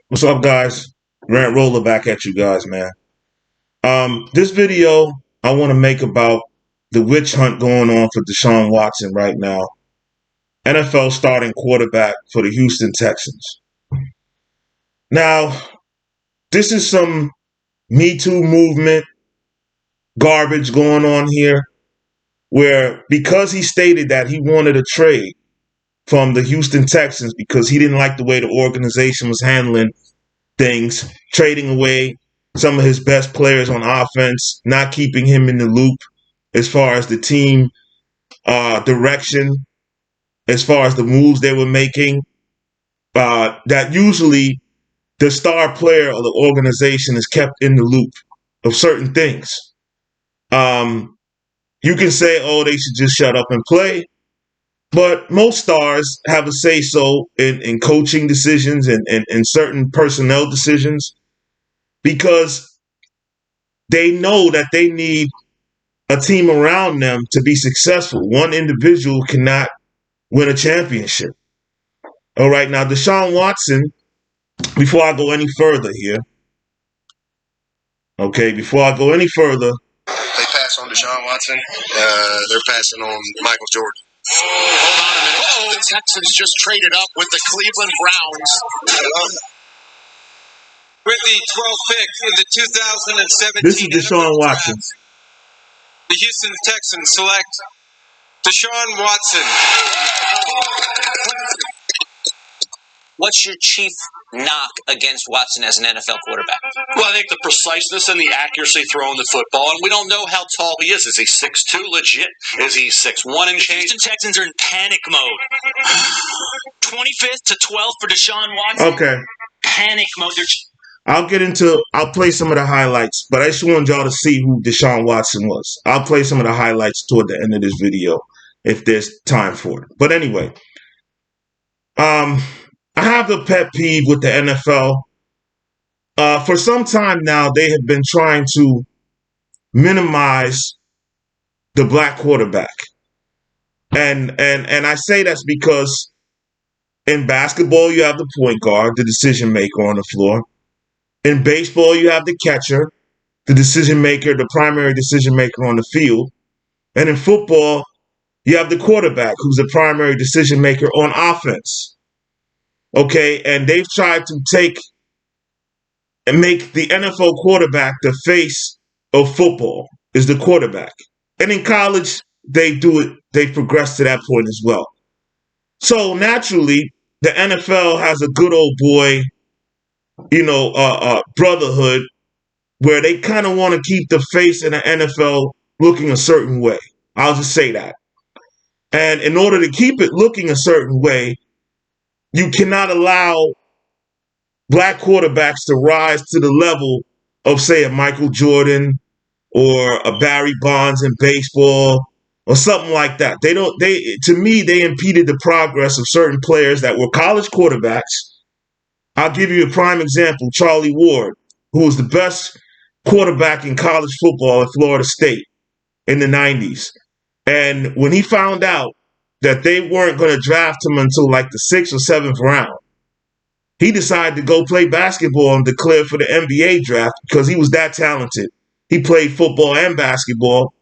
What's up, guys? Grant Roller back at you guys, man. This video I want to make about the witch hunt going on for Deshaun Watson right now. NFL starting quarterback for the Houston Texans. Now, this is some Me Too movement garbage going on here, where because he stated that he wanted a trade from the Houston Texans because he didn't like the way the organization was handling things, trading away some of his best players on offense, not keeping him in the loop as far as the team direction, as far as the moves they were making, that usually the star player of the organization is kept in the loop of certain things. You can say, oh, they should just shut up and play. But most stars have a say-so in coaching decisions and certain personnel decisions because they know that they need a team around them to be successful. One individual cannot win a championship. All right, now Deshaun Watson, before I go any further here, they pass on Deshaun Watson. They're passing on Michael Jordan. Hold on a minute. The Texans just traded up with the Cleveland Browns. With the 12th pick in the 2017 this is Deshaun NFL Watson. Draft, the Houston Texans select Deshaun Watson. What's your chief knock against Watson as an NFL quarterback? Well, I think the preciseness and the accuracy throwing the football, and we don't know how tall he is. Is he 6'2" legit? Is he 6'1" and change? Houston Texans are in panic mode. 25th to 12th for Deshaun Watson. Okay. Panic mode. I'll play some of the highlights, but I just wanted y'all to see who Deshaun Watson was. I'll play some of the highlights toward the end of this video if there's time for it. But anyway, I have a pet peeve with the NFL. For some time now, they have been trying to minimize the black quarterback. And I say that's because in basketball, you have the point guard, the decision maker on the floor. In baseball, you have the catcher, the decision maker, the primary decision maker on the field. And in football, you have the quarterback, who's the primary decision maker on offense. Okay, and they've tried to take and make the NFL quarterback the face of football, is the quarterback. And in college, they do it, they progress to that point as well. So naturally, the NFL has a good old boy, brotherhood, where they kind of want to keep the face in the NFL looking a certain way. I'll just say that. And in order to keep it looking a certain way, you cannot allow black quarterbacks to rise to the level of, say, a Michael Jordan or a Barry Bonds in baseball or something like that. To me, they impeded the progress of certain players that were college quarterbacks. I'll give you a prime example, Charlie Ward, who was the best quarterback in college football at Florida State in the 90s. And when he found out that they weren't going to draft him until like the 6th or 7th round, he decided to go play basketball and declare for the NBA draft because he was that talented. He played football and basketball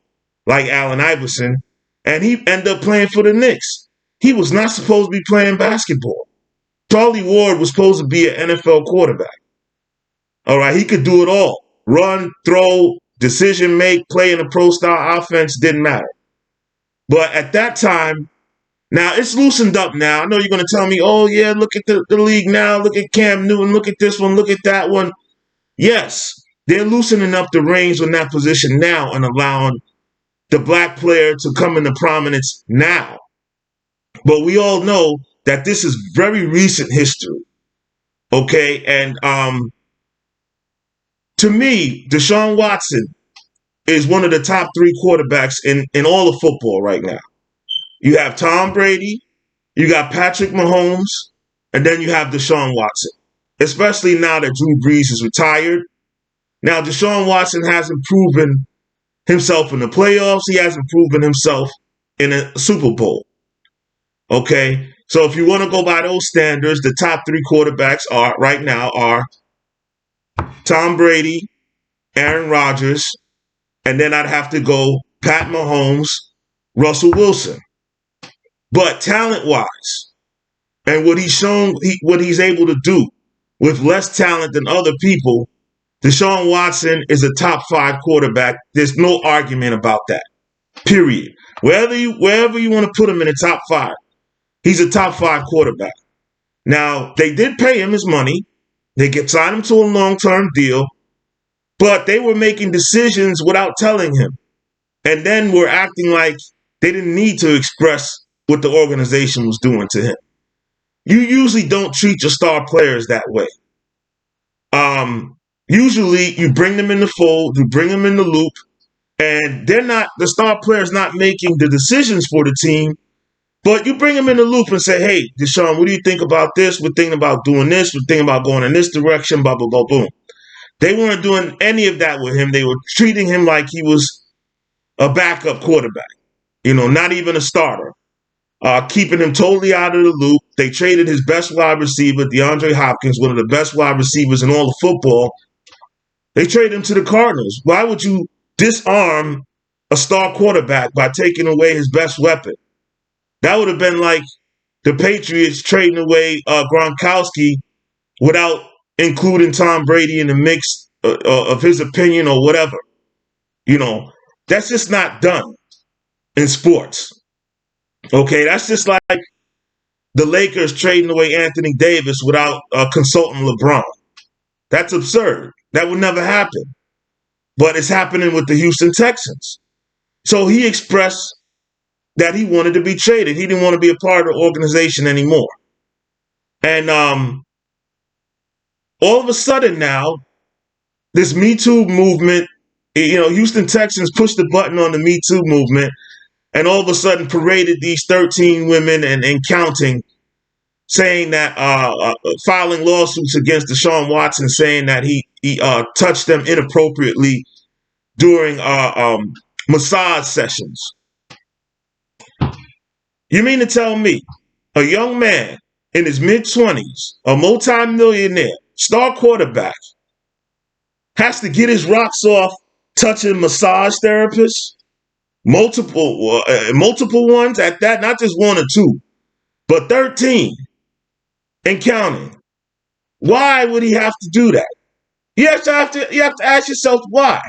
like Allen Iverson, and he ended up playing for the Knicks. He was not supposed to be playing basketball. Charlie Ward was supposed to be an NFL quarterback. All right, he could do it all. Run, throw, decision make, play in a pro-style offense, didn't matter. But at that time, now it's loosened up now. I know you're going to tell me, oh, yeah, look at the league now. Look at Cam Newton. Look at this one. Look at that one. Yes, they're loosening up the reins on that position now and allowing the black player to come into prominence now. But we all know that this is very recent history. Okay, and to me, Deshaun Watson is one of the top 3 quarterbacks in all of football right now. You have Tom Brady, you got Patrick Mahomes, and then you have Deshaun Watson, especially now that Drew Brees is retired. Now, Deshaun Watson hasn't proven himself in the playoffs. He hasn't proven himself in a Super Bowl. Okay? So if you want to go by those standards, the top three quarterbacks are right now are Tom Brady, Aaron Rodgers, and then I'd have to go Pat Mahomes, Russell Wilson. But talent-wise, and what he's shown, what he's able to do with less talent than other people, Deshaun Watson is a top 5 quarterback. There's no argument about that. Period. Wherever you want to put him in the top 5, he's a top 5 quarterback. Now, they did pay him his money. They signed him to a long-term deal, but they were making decisions without telling him. And then were acting like they didn't need to express what the organization was doing to him. You usually don't treat your star players that way. Usually you bring them in the fold, you bring them in the loop, and the star player's not making the decisions for the team, but you bring them in the loop and say, hey, Deshaun, what do you think about this? We're thinking about doing this. We're thinking about going in this direction, blah, blah, blah, boom. They weren't doing any of that with him. They were treating him like he was a backup quarterback, not even a starter. Keeping him totally out of the loop. They traded his best wide receiver, DeAndre Hopkins, one of the best wide receivers in all of football. They traded him to the Cardinals. Why would you disarm a star quarterback by taking away his best weapon? That would have been like the Patriots trading away Gronkowski without including Tom Brady in the mix of his opinion or whatever. That's just not done in sports. Okay, that's just like the Lakers trading away Anthony Davis without consulting LeBron. That's absurd. That would never happen. But it's happening with the Houston Texans. So he expressed that he wanted to be traded. He didn't want to be a part of the organization anymore. And all of a sudden now, this Me Too movement, Houston Texans pushed the button on the Me Too movement and all of a sudden paraded these 13 women and counting, saying that, filing lawsuits against Deshaun Watson, saying that he touched them inappropriately during massage sessions. You mean to tell me a young man in his mid-20s, a multi-millionaire, star quarterback, has to get his rocks off touching massage therapists? Multiple ones at that, not just one or two, but 13 and counting. Why would he have to do that? You have to ask yourself why.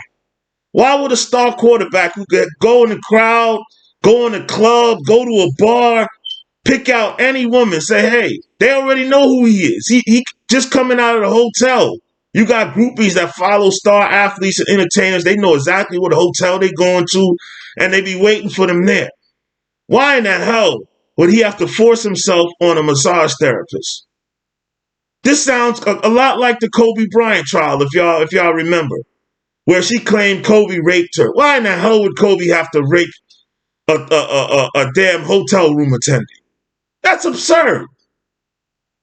Why would a star quarterback who could go in the crowd, go in a club, go to a bar, pick out any woman, say, hey, they already know who he is. He just coming out of the hotel. You got groupies that follow star athletes and entertainers. They know exactly what hotel they're going to, and they be waiting for them there. Why in the hell would he have to force himself on a massage therapist? This sounds a lot like the Kobe Bryant trial, if y'all remember, where she claimed Kobe raped her. Why in the hell would Kobe have to rape a damn hotel room attendant? That's absurd.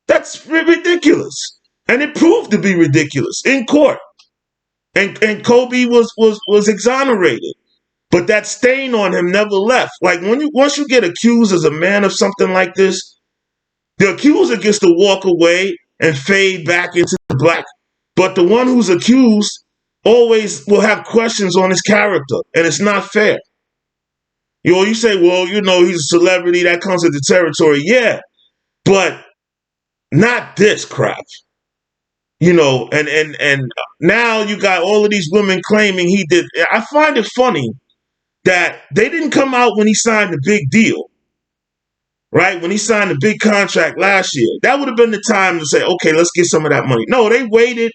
That's ridiculous. And it proved to be ridiculous in court. And Kobe was exonerated. But that stain on him never left. Like once you get accused as a man of something like this, the accuser gets to walk away and fade back into the black. But the one who's accused always will have questions on his character, and it's not fair. You say, well, he's a celebrity, that comes with the territory. Yeah, but not this crap. And now you got all of these women claiming he did. I find it funny that they didn't come out when he signed the big deal, right? When he signed the big contract last year. That would have been the time to say, okay, let's get some of that money. No, they waited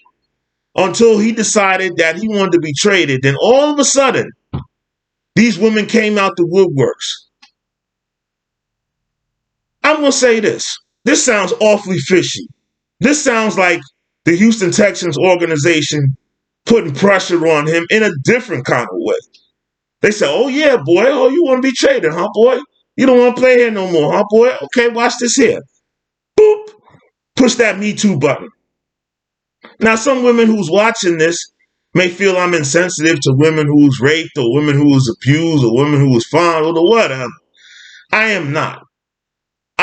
until he decided that he wanted to be traded. Then all of a sudden, these women came out the woodworks. I'm going to say this. This sounds awfully fishy. This sounds like the Houston Texans organization putting pressure on him in a different kind of way. They said, oh, yeah, boy. Oh, you want to be traded, huh, boy? You don't want to play here no more, huh, boy? Okay, watch this here. Boop. Push that Me Too button. Now, some women who's watching this may feel I'm insensitive to women who's raped or women who was abused or women who was fond or whatever. I am not.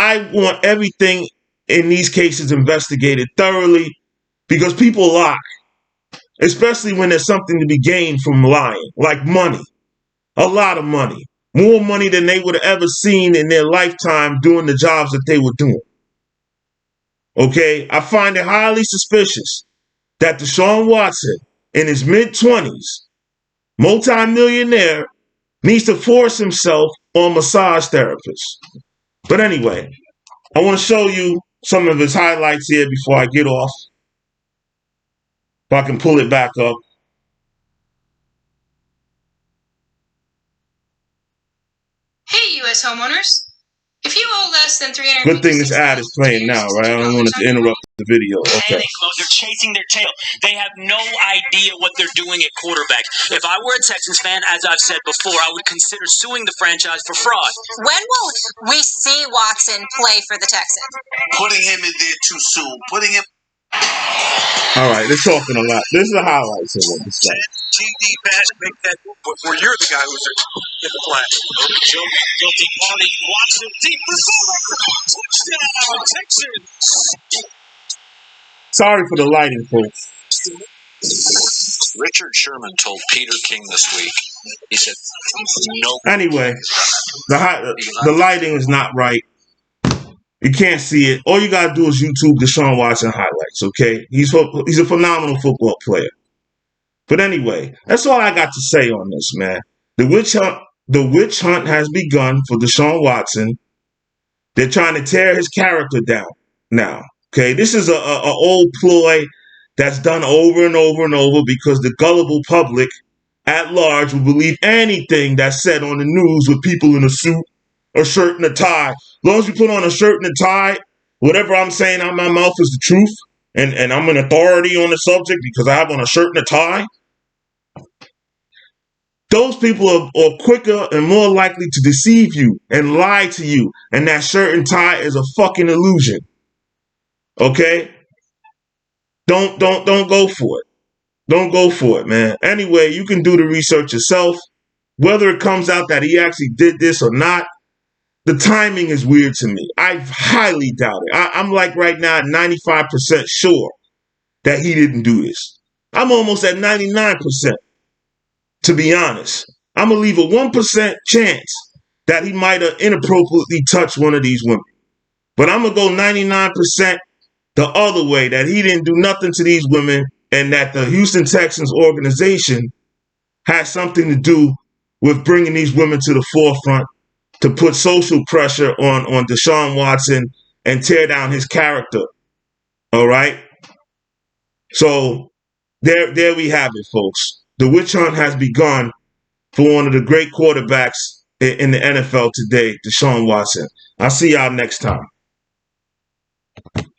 I want everything in these cases investigated thoroughly because people lie, especially when there's something to be gained from lying, like money, a lot of money, more money than they would have ever seen in their lifetime doing the jobs that they were doing. Okay, I find it highly suspicious that Deshaun Watson, in his mid-20s, multi-millionaire, needs to force himself on massage therapists. But anyway, I want to show you some of his highlights here before I get off. If I can pull it back up. Hey, U.S. homeowners. If you owe less than $300, good thing this ad is playing now, right? I don't want it to interrupt the video. Okay. Panic mode. They're chasing their tail. They have no idea what they're doing at quarterback. If I were a Texans fan, as I've said before, I would consider suing the franchise for fraud. When will we see Watson play for the Texans? Putting him in there too soon. Putting him. All right, they're talking a lot. This is the highlights of what this guy. TD pass, make that where you're the guy who's in the flag. Guilty party. Watson deep for touchdown, Texans. Sorry for the lighting, folks. Richard Sherman told Peter King this week. He said, "No." Anyway, the lighting is not right. You can't see it. All you gotta do is YouTube Deshaun Watson highlights. Okay, he's a phenomenal football player. But anyway, that's all I got to say on this, man. The witch hunt has begun for Deshaun Watson. They're trying to tear his character down now. Okay, this is a old ploy that's done over and over and over because the gullible public at large will believe anything that's said on the news with people in a suit, a shirt, and a tie. As long as you put on a shirt and a tie, whatever I'm saying out of my mouth is the truth, and I'm an authority on the subject because I have on a shirt and a tie. Those people are quicker and more likely to deceive you and lie to you, and that shirt and tie is a fucking illusion. Okay? Don't go for it. Don't go for it, man. Anyway, you can do the research yourself. Whether it comes out that he actually did this or not, the timing is weird to me. I highly doubt it. I'm like right now at 95% sure that he didn't do this. I'm almost at 99%, to be honest. I'm going to leave a 1% chance that he might have inappropriately touched one of these women. But I'm going to go 99% the other way, that he didn't do nothing to these women and that the Houston Texans organization has something to do with bringing these women to the forefront to put social pressure on Deshaun Watson and tear down his character. All right? So there we have it, folks. The witch hunt has begun for one of the great quarterbacks in the NFL today, Deshaun Watson. I'll see y'all next time.